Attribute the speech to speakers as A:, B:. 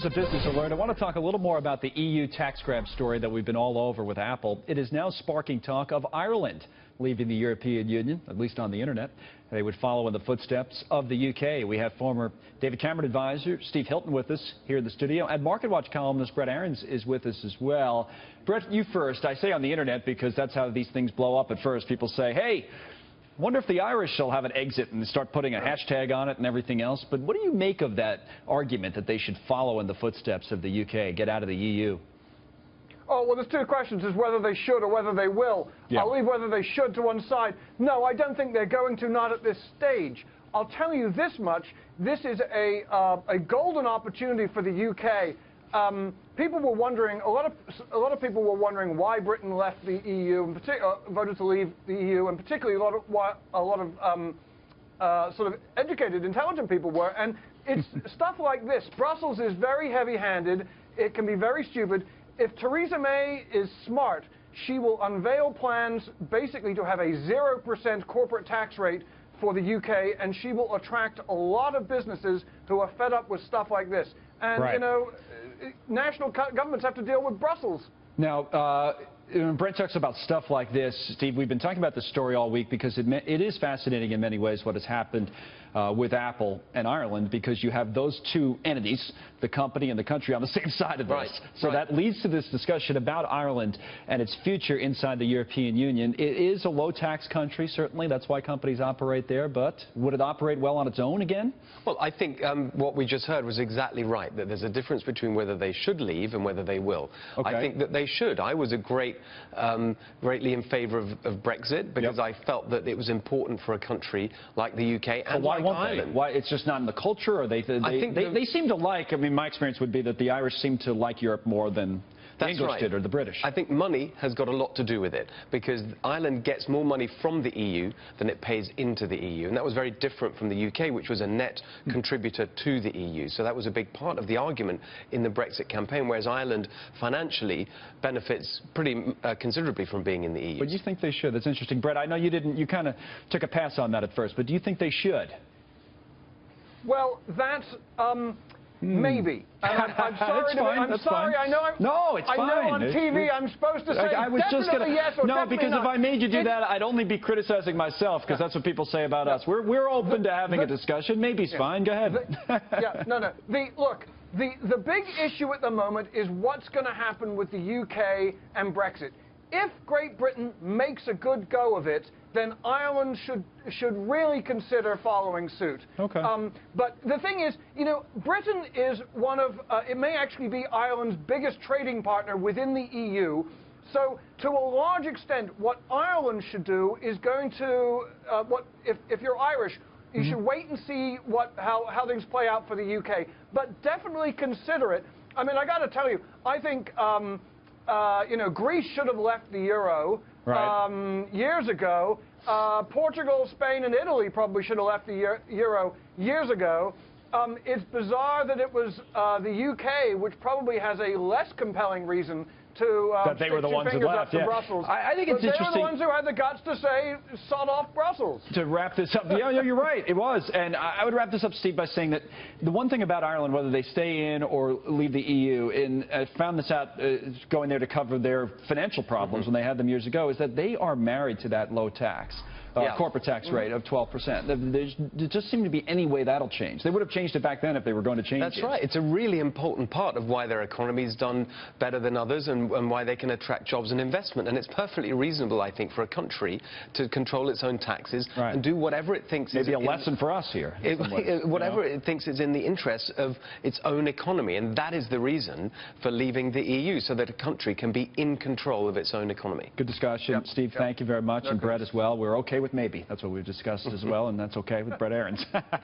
A: here's a business alert. I want to talk a little more about the EU tax grab story that we've been all over with Apple. It is now sparking talk of Ireland leaving the European Union, at least on the internet. They would follow in the footsteps of the UK. We have former David Cameron advisor Steve Hilton with us here in the studio, and MarketWatch columnist Brett Arends is with us as well. Brett, you first. I say on the internet because that's how these things blow up at first. People say, hey, wonder if the Irish shall have an exit and start putting a hashtag on it and everything else. But what do you make of that argument that they should follow in the footsteps of the UK, get out of the EU?
B: Oh, well, there's two questions, is whether they should or whether they will. Yeah. I'll leave whether they should to one side. No, I don't think they're going to, not at this stage. I'll tell you this much. This is a golden opportunity for the UK. People were wondering, a lot of people were wondering why Britain left the EU, and voted to leave the EU, and particularly a lot of sort of educated, intelligent people were. And it's stuff like this. Brussels is very heavy-handed. It can be very stupid. If Theresa May is smart, she will unveil plans basically to have a 0% corporate tax rate for the UK, and she will attract a lot of businesses who are fed up with stuff like this. And, right, you know, national governments have to deal with Brussels. Now,
A: when Brent talks about stuff like this, Steve, we've been talking about this story all week because it is fascinating in many ways what has happened with Apple and Ireland, because you have those two entities, the company and the country, on the same side of this. Right. So that leads to this discussion about Ireland and its future inside the European Union. It is a low-tax country, certainly. That's why companies operate there. But would it operate well on its own again?
C: Well, I think what we just heard was exactly right, that there's a difference between whether they should leave and whether they will. Okay. I think that they should. I was greatly in favor of Brexit because I felt that it was important for a country like the UK and like Ireland.
A: Why? It's just not in the culture, or they seem to like, I mean, my experience would be that the Irish seem to like Europe more than the English did, or the British.
C: I think money has got a lot to do with it, because Ireland gets more money from the EU than it pays into the EU, and that was very different from the UK, which was a net contributor to the EU. So that was a big part of the argument in the Brexit campaign, whereas Ireland financially benefits pretty considerably from being in the EU.
A: But you think they should? That's interesting. Brett, I know you kind of took a pass on that at first, but do you think they should?
B: Well, that's maybe. I'm sorry.
A: I'm sorry.
B: I know.
A: No, it's fine.
B: I know on TV I'm supposed to say
A: I was just gonna,
B: yes or
A: no, because
B: not.
A: if I made you do that, I'd only be criticizing myself, because that's what people say about us. We're open to having a discussion. Maybe's fine. Go ahead.
B: No. Look, the big issue at the moment is what's going to happen with the UK and Brexit. If Great Britain makes a good go of it, then Ireland should really consider following suit.
A: Okay.
B: But the thing is, you know, Britain is one of, it may actually be Ireland's biggest trading partner within the EU. So, to a large extent, what Ireland should do is going to, if you're Irish, you should wait and see how things play out for the UK. But definitely consider it. I mean, I got to tell you, I think, you know, Greece should have left the euro years ago. Portugal, Spain, and Italy probably should have left the euro years ago. It's bizarre that it was the UK, which probably has a less compelling reason to
A: that they were the ones who left.
B: Brussels.
A: I think it's interesting.
B: They were the ones who had the guts to say, "Sod off Brussels."
A: To wrap this up, yeah, you're right. It was, and I would wrap this up, Steve, by saying that the one thing about Ireland, whether they stay in or leave the EU, and I found this out going there to cover their financial problems when they had them years ago, is that they are married to that low tax. Corporate tax rate of 12%. There just seemed to be any way that'll change. They would have changed it back then if they were going to change it.
C: That's right. It's a really important part of why their economy's done better than others, and why they can attract jobs and investment. And it's perfectly reasonable, I think, for a country to control its own taxes and do whatever it thinks
A: maybe a lesson for us here.
C: Whatever it thinks is in the interest of its own economy, and that is the reason for leaving the EU, so that a country can be in control of its own economy.
A: Good discussion, Steve. Thank you very much, and Brett as well. We're okay with maybe. That's what we've discussed as well, and that's okay with Brett Arends.